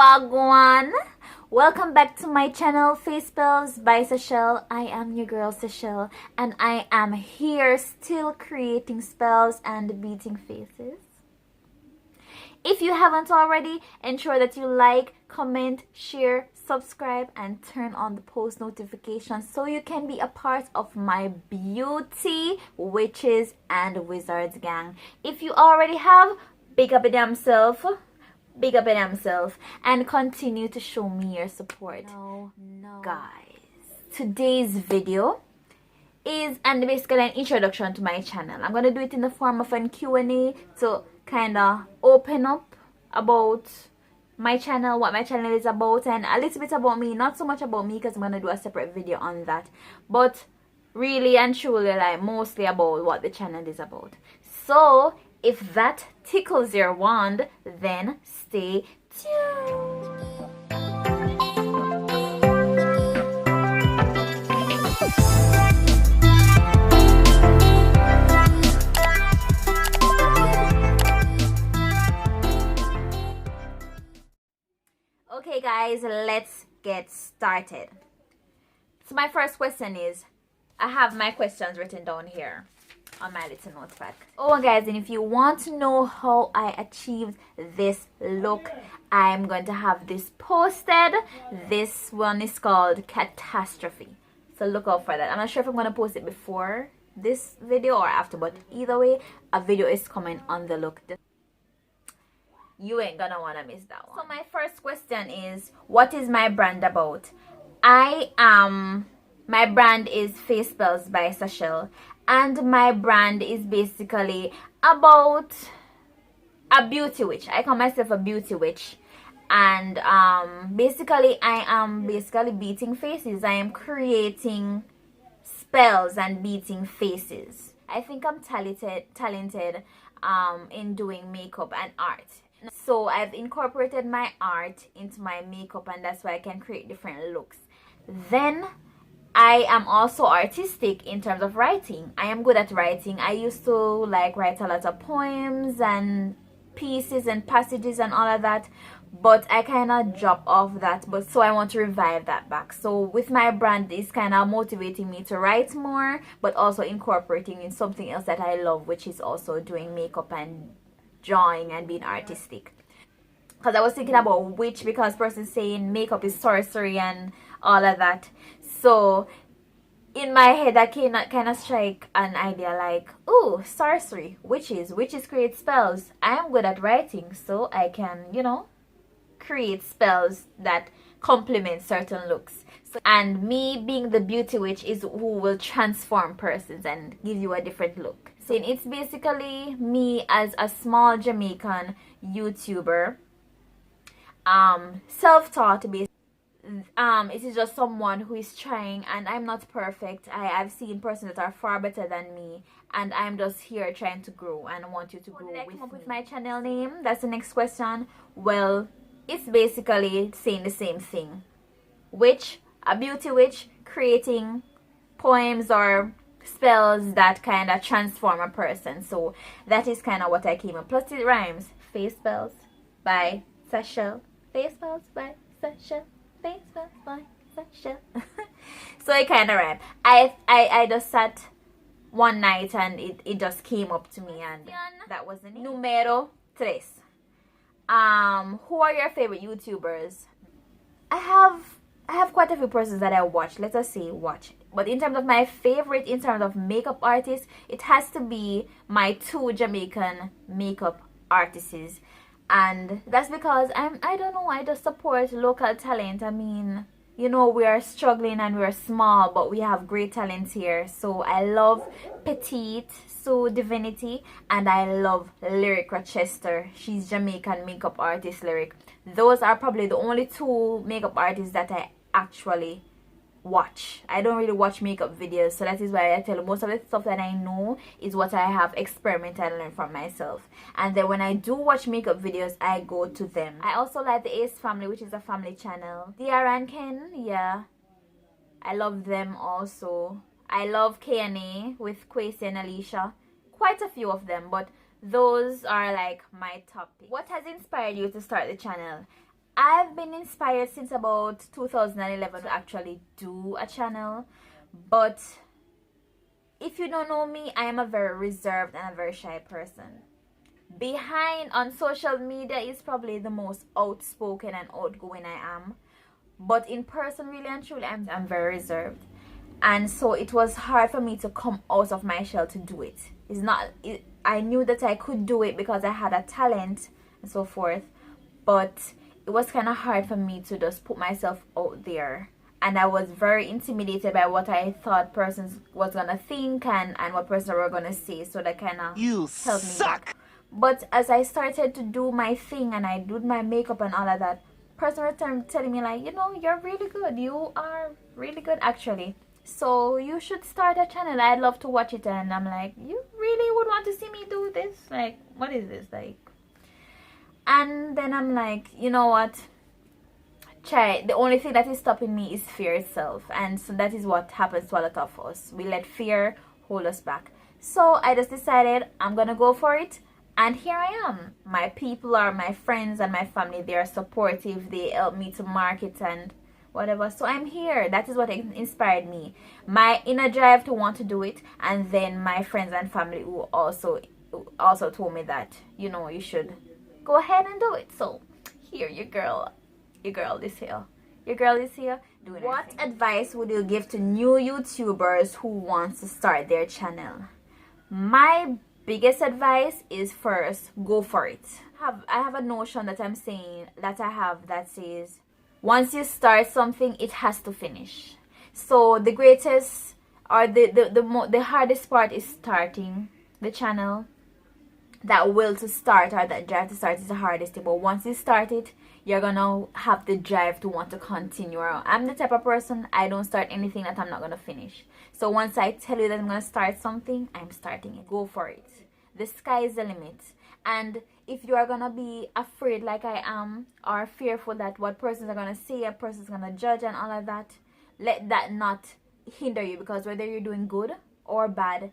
Wagwan! Welcome back to my channel, FaceSpellsBySashelle. I am your girl Sashelle, and I am here still creating spells and beating faces. If you haven't already, ensure that you like, comment, share, subscribe, and turn on the post notifications so you can be a part of my beauty, witches, and wizards gang. If you already have, big up a damn self. Big up in himself and continue to show me your support. Guys, today's video is basically an introduction to my channel. I'm gonna do it in the form of an Q&A to kind of open up about my channel, what my channel is about, and a little bit about me. Not so much about me because I'm gonna do a separate video on that, but really and truly like mostly about what the channel is about. So if that tickles your wand, then stay tuned. Okay guys, let's get started. So my first question is, I have my questions written down here on my little notepad. Oh guys, and if you want to know how I achieved this look, I'm going to have this posted. This one is called Catastrophe, so look out for that. I'm not sure if I'm going to post it before this video or after, but either way a video is coming on the look. You ain't gonna want to miss that one. So my first question is, what is my brand about? My brand is FaceSpellsBySashelle, and my brand is basically about a beauty witch. I call myself a beauty witch, and basically I am beating faces. I am creating spells and beating faces. I think I'm talented in doing makeup and art. So I've incorporated my art into my makeup, and that's why I can create different looks. Then I am also artistic in terms of writing. I am good at writing. I used to like write a lot of poems and pieces and passages and all of that, but I kind of drop off that, but so I want to revive that back. So with my brand, it's kind of motivating me to write more, but also incorporating in something else that I love, which is also doing makeup and drawing and being artistic. Because I was thinking about witch, because person saying makeup is sorcery and all of that. So in my head I kind of strike an idea like, oh, sorcery, witches create spells. I am good at writing, so I can, you know, create spells that complement certain looks. So, and me being the beauty witch is who will transform persons and give you a different look. So it's basically me as a small Jamaican YouTuber, self-taught basically. It is just someone who is trying, and I'm not perfect. I've seen persons that are far better than me, and I'm just here trying to grow, and I want you to grow with me. Did I come up with my channel name? That's the next question. Well, it's basically saying the same thing. Witch, a beauty witch, creating poems or spells that kind of transform a person. So that is kind of what I came up. Plus it rhymes. Face spells by Sashelle. Face spells by Sashelle. FaceSpellsBySashelle. So it kind of rhymed. I just sat one night and it just came up to me, and that was the name. Numero 3. Who are your favorite YouTubers? I have quite a few persons that I watch. Let us say watch. But in terms of my favorite, in terms of makeup artists, it has to be my 2 Jamaican makeup artists. And that's because I don't know, I just support local talent. I mean, you know, we are struggling and we're small, but we have great talents here. So I love Petite, so Divinity, and I love Lyric Rochester. She's Jamaican makeup artist, Lyric. Those are probably the only 2 makeup artists that I actually watch. I don't really watch makeup videos, so that is why I tell you most of the stuff that I know is what I have experimented and learned from myself. And then when I do watch makeup videos, I go to them. I also like the Ace Family, which is a family channel. Diara Ken, yeah, I love them also. I love K&A with Kwesi and Alicia. Quite a few of them, but those are like my top picks. What has inspired you to start the channel? I've been inspired since about 2011 to actually do a channel, but if you don't know me, I am a very reserved and a very shy person. Behind on social media is probably the most outspoken and outgoing I am, but in person, really and truly, I'm very reserved. And so it was hard for me to come out of my shell to do it. I knew that I could do it because I had a talent and so forth, but it was kind of hard for me to just put myself out there. And I was very intimidated by what I thought persons was gonna think and what persons were gonna say, so that kind of held me back. But as I started to do my thing and I did my makeup and all of that, person were telling me like, you know, you're really good. You are really good actually. So you should start a channel. I'd love to watch it. And I'm like, you really would want to see me do this? Like, what is this like? And then I'm like, you know what? Try. The only thing that is stopping me is fear itself. And so that is what happens to a lot of us. We let fear hold us back. So I just decided I'm gonna go for it. And here I am. My people are my friends and my family. They are supportive. They help me to market and whatever. So I'm here. That is what inspired me. My inner drive to want to do it. And then my friends and family who also told me that, you know, you should go ahead and do it. So here, your girl is here. Your girl is here doing it. What advice would you give to new YouTubers who want to start their channel? My biggest advice is, first, go for it. I have a notion that I'm saying that I have that says, once you start something, it has to finish. So the greatest or the hardest part is starting the channel. That will to start or that drive to start is the hardest thing. But once you start it, you're gonna have the drive to want to continue. I'm the type of person, I don't start anything that I'm not gonna finish. So once I tell you that I'm gonna start something, I'm starting it. Go for it. The sky is the limit. And if you are gonna be afraid like I am, or fearful that what persons are gonna say, a person's gonna judge and all of that, let that not hinder you, because whether you're doing good or bad,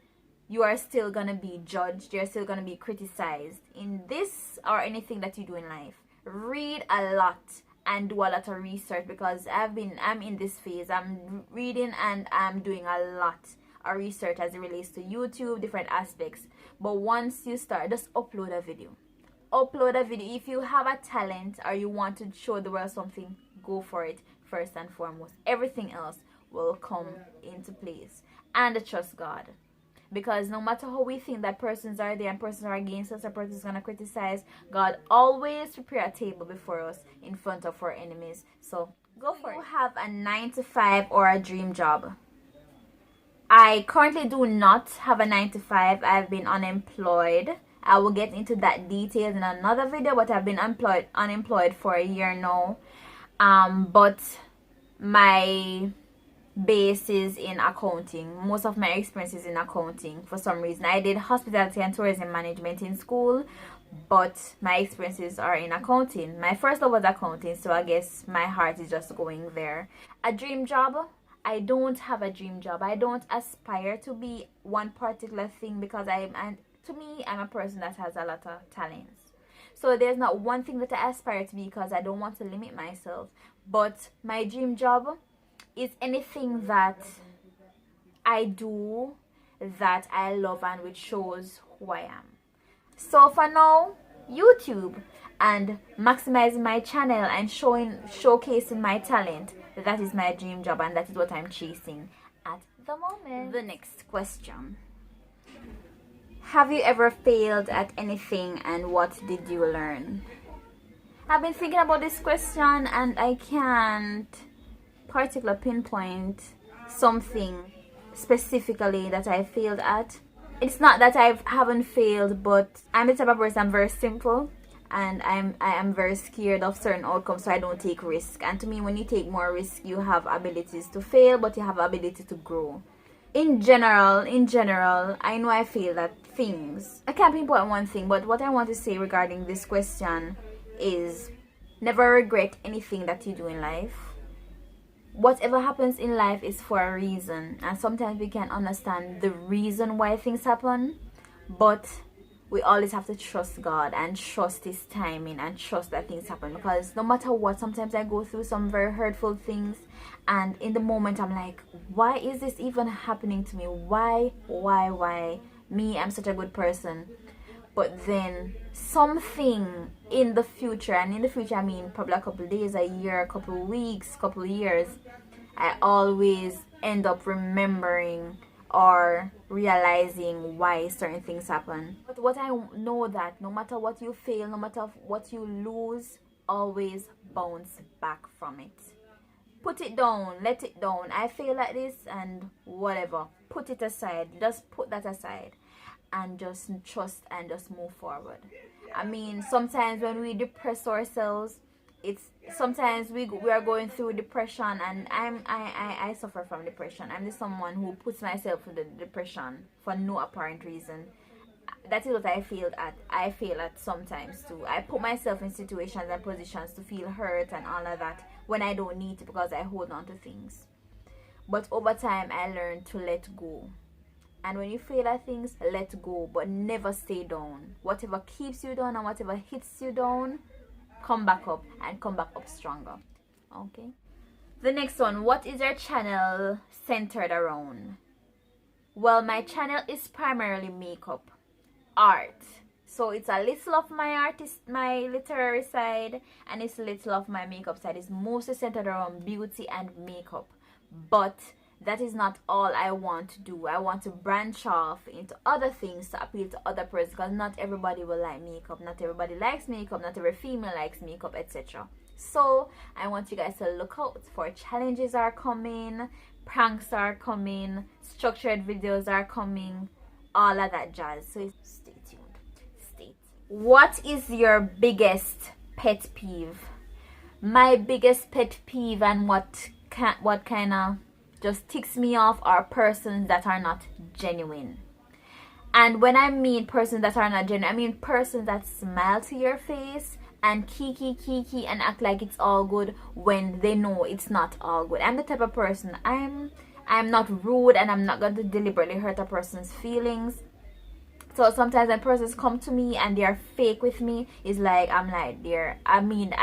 you are still gonna be judged, you're still gonna be criticized in this or anything that you do in life. Read a lot and do a lot of research, because I'm in this phase. I'm reading and I'm doing a lot of research as it relates to YouTube, different aspects. But once you start, just upload a video. If you have a talent or you want to show the world something, go for it first and foremost. Everything else will come into place. And trust God. Because no matter how we think that persons are there and persons are against us, or persons gonna criticize, God always prepare a table before us in front of our enemies. So go for it. You have a 9-to-5 or a dream job? I currently do not have a 9-to-5. I've been unemployed. I will get into that details in another video, but I've been unemployed for a year now. But my base is in accounting. Most of my experience is in accounting for some reason. I did hospitality and tourism management in school, but my experiences are in accounting. My first love was accounting, so I guess my heart is just going there. A dream job? I don't have a dream job. I don't aspire to be one particular thing, because to me, I'm a person that has a lot of talents. So there's not one thing that I aspire to be, because I don't want to limit myself. But my dream job is anything that I do that I love and which shows who I am. So for now, YouTube and maximizing my channel and showcasing my talent, that is my dream job, and that is what I'm chasing at the moment. The next question: have you ever failed at anything, and what did you learn? I've been thinking about this question and I can't particular pinpoint something specifically that I failed at. It's not that I haven't failed, but I'm the type of person, I'm very simple, and I am very scared of certain outcomes, so I don't take risk. And to me, when you take more risk, you have abilities to fail, but you have ability to grow. In general, I know I failed at things. I can't pinpoint one thing, but what I want to say regarding this question is, never regret anything that you do in life. Whatever happens in life is for a reason, and sometimes we can't understand the reason why things happen, but we always have to trust God and trust His timing and trust that things happen, because no matter what, sometimes I go through some very hurtful things, and in the moment I'm like, why is this even happening to me? Why me? I'm such a good person. But then something in the future, and in the future I mean probably a couple of days, a year, a couple of weeks, couple of years, I always end up remembering or realizing why certain things happen. But what I know, that no matter what you fail, no matter what you lose, always bounce back from it. Put it down, let it down. I feel like this and whatever, put it aside. Just put that aside and just trust and just move forward. I mean, sometimes when we depress ourselves, it's sometimes we are going through depression, and I suffer from depression. I'm just someone who puts myself in the depression for no apparent reason. That is what I feel at sometimes too. I put myself in situations and positions to feel hurt and all of that when I don't need to, because I hold on to things. But over time I learned to let go. And when you fail at things, let go, but never stay down. Whatever keeps you down and whatever hits you down, come back up, and come back up stronger. Okay. The next one, what is your channel centered around? Well, my channel is primarily makeup, art. So it's a little of my my literary side, and it's a little of my makeup side. It's mostly centered around beauty and makeup. But that is not all I want to do. I want to branch off into other things to appeal to other persons, because not everybody will like makeup. Not everybody likes makeup. Not every female likes makeup, etc. So I want you guys to look out for challenges are coming, pranks are coming, structured videos are coming, all of that jazz. So stay tuned. Stay tuned. What is your biggest pet peeve? My biggest pet peeve, and what kind of just ticks me off, are persons that are not genuine. And when I mean persons that are not genuine, I mean persons that smile to your face and kiki and act like it's all good when they know it's not all good. I'm the type of person, I'm not rude, and I'm not going to deliberately hurt a person's feelings. So sometimes when persons come to me and they're fake with me, it's like I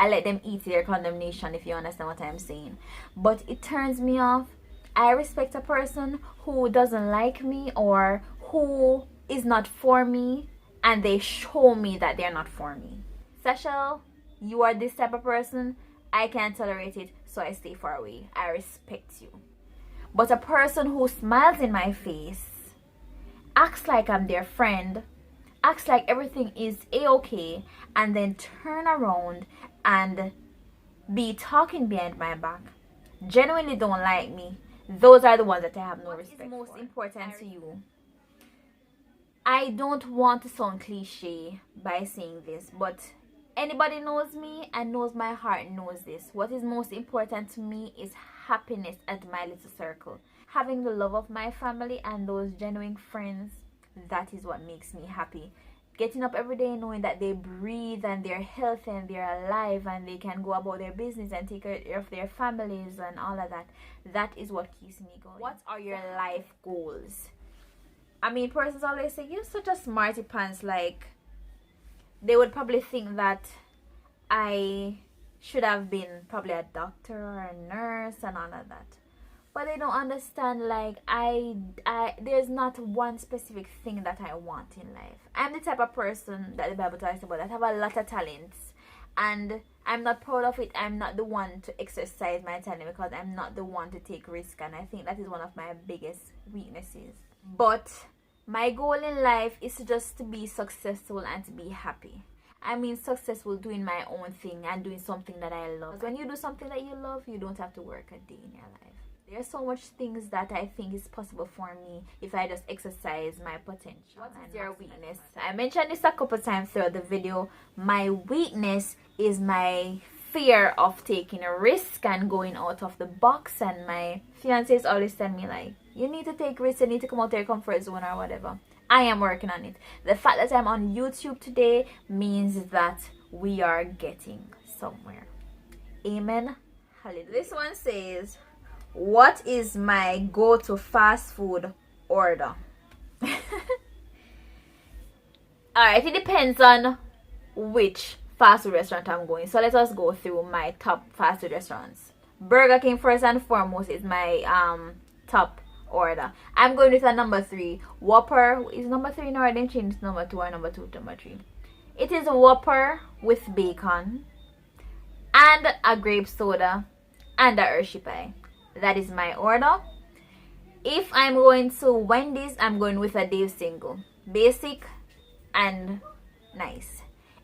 let them eat their condemnation, if you understand what I'm saying. But it turns me off. I respect a person who doesn't like me or who is not for me, and they show me that they're not for me. Sashelle, you are this type of person. I can't tolerate it, so I stay far away. I respect you. But a person who smiles in my face, acts like I'm their friend, acts like everything is a-okay, and then turn around and be talking behind my back, genuinely don't like me, those are the ones that I have no respect for. What is most important to you? I don't want to sound cliche by saying this, but anybody knows me and knows my heart knows this. What is most important to me is happiness at my little circle. Having the love of my family and those genuine friends, that is what makes me happy. Getting up every day knowing that they breathe and they're healthy and they're alive and they can go about their business and take care of their families and all of that. That is what keeps me going. What are your life goals? I mean, persons always say, you're such a smarty pants. Like, they would probably think that I should have been probably a doctor or a nurse and all of that. But they don't understand, like, there's not one specific thing that I want in life. I'm the type of person that the Bible talks about that have a lot of talents, and I'm not proud of it. I'm not the one to exercise my talent because I'm not the one to take risk, and I think that is one of my biggest weaknesses. But my goal in life is just to be successful and to be happy. I mean successful doing my own thing and doing something that I love. When you do something that you love, you don't have to work a day in your life. There's so much things that I think is possible for me if I just exercise my potential. What is your weakness? I mentioned this a couple times throughout the video. My weakness is my fear of taking a risk and going out of the box, and my fiancé always tell me, like, you need to take risks, you need to come out of your comfort zone or whatever. I am working on it. The fact that I'm on YouTube today means that we are getting somewhere. Amen. Hallelujah. This one says, what is my go-to fast food order? Alright, it depends on which fast food restaurant I'm going. So let us go through my top fast food restaurants. Burger King first and foremost is my top order. I'm going with a number 3. Whopper is number 3 now. I didn't change number 2 or number 2 to number 3. It is a Whopper with bacon and a grape soda and a Hershey pie. That is my order. If I'm going to Wendy's, I'm going with a Dave single. Basic and nice.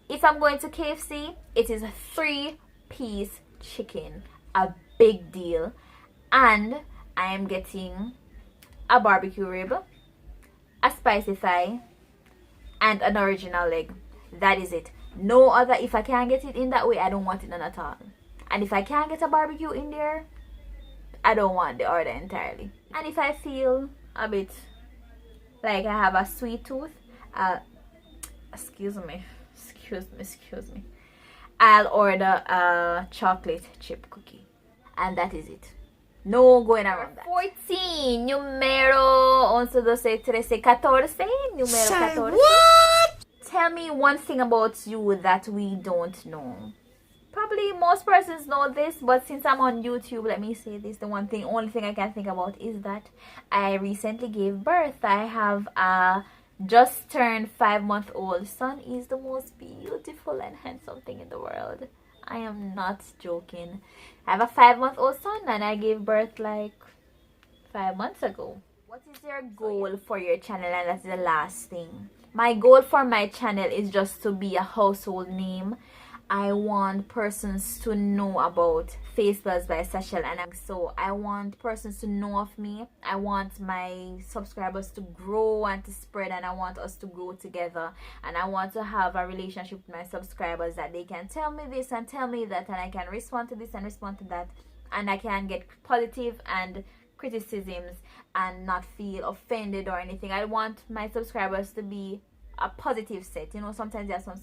If I'm going to KFC, it is a 3-piece chicken. A big deal. And I am getting a barbecue rib, a spicy thigh, and an original leg. That is it. No other. If I can't get it in that way, I don't want it none at all. And if I can't get a barbecue in there, I don't want the order entirely. And if I feel a bit like I have a sweet tooth, excuse me, I'll order a chocolate chip cookie. And that is it. No going around that. 14. Numero 11, 12, 13, 14. Numero 14. What? Tell me one thing about you that we don't know. Probably most persons know this, but since I'm on YouTube, let me say this. The only thing I can think about is that I recently gave birth. I have a just turned 5-month-old son. Is the most beautiful and handsome thing in the world. I am not joking. I have a 5-month-old son and I gave birth like 5 months ago. What is your goal for your channel? And that's the last thing. My goal for my channel is just to be a household name. I want persons to know about FaceSpellsBySashelle, and so I want persons to know of me. I want my subscribers to grow and to spread, and I want us to grow together, and I want to have a relationship with my subscribers that they can tell me this and tell me that, and I can respond to this and respond to that, and I can get positive and criticisms and not feel offended or anything. I want my subscribers to be a positive set. You know, sometimes there are some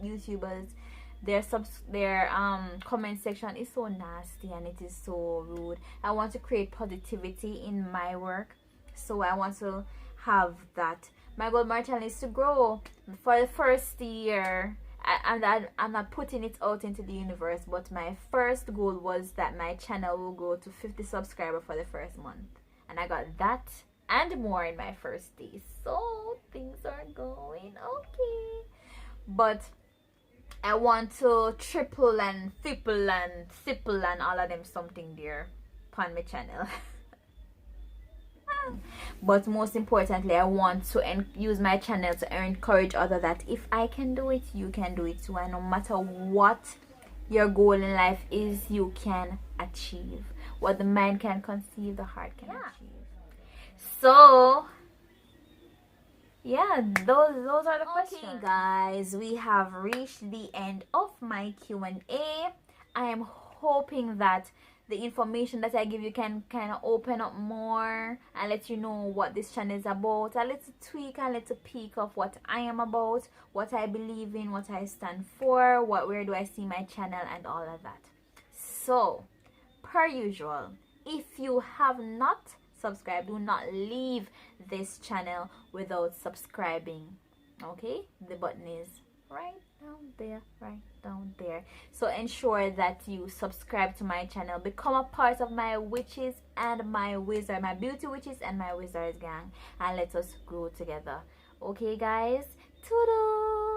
YouTubers, their comment section is so nasty and it is so rude. I want to create positivity in my work, so I want to have that. My goal, my channel, is to grow. For the first year, I'm not putting it out into the universe, but my first goal was that my channel will go to 50 subscribers for the first month, and I got that and more in my first day. So things are going okay, but I want to triple and triple and triple and all of them something there on my channel. But most importantly, I want to use my channel to encourage others that if I can do it, you can do it too. And no matter what your goal in life is, you can achieve. What the mind can conceive, the heart can achieve. So yeah, those are the questions. Okay guys, we have reached the end of my Q&A. I am hoping that the information that I give you can kind of open up more and let you know what this channel is about. A little tweak, a little peek of what I am about, what I believe in, what I stand for, where do I see my channel, and all of that. So per usual, if you have not subscribed, do not leave this channel without subscribing. Okay, the button is right down there, so ensure that you subscribe to my channel, become a part of my witches and my wizard, my beauty witches and my wizards gang, and let us grow together. Okay guys, toodles.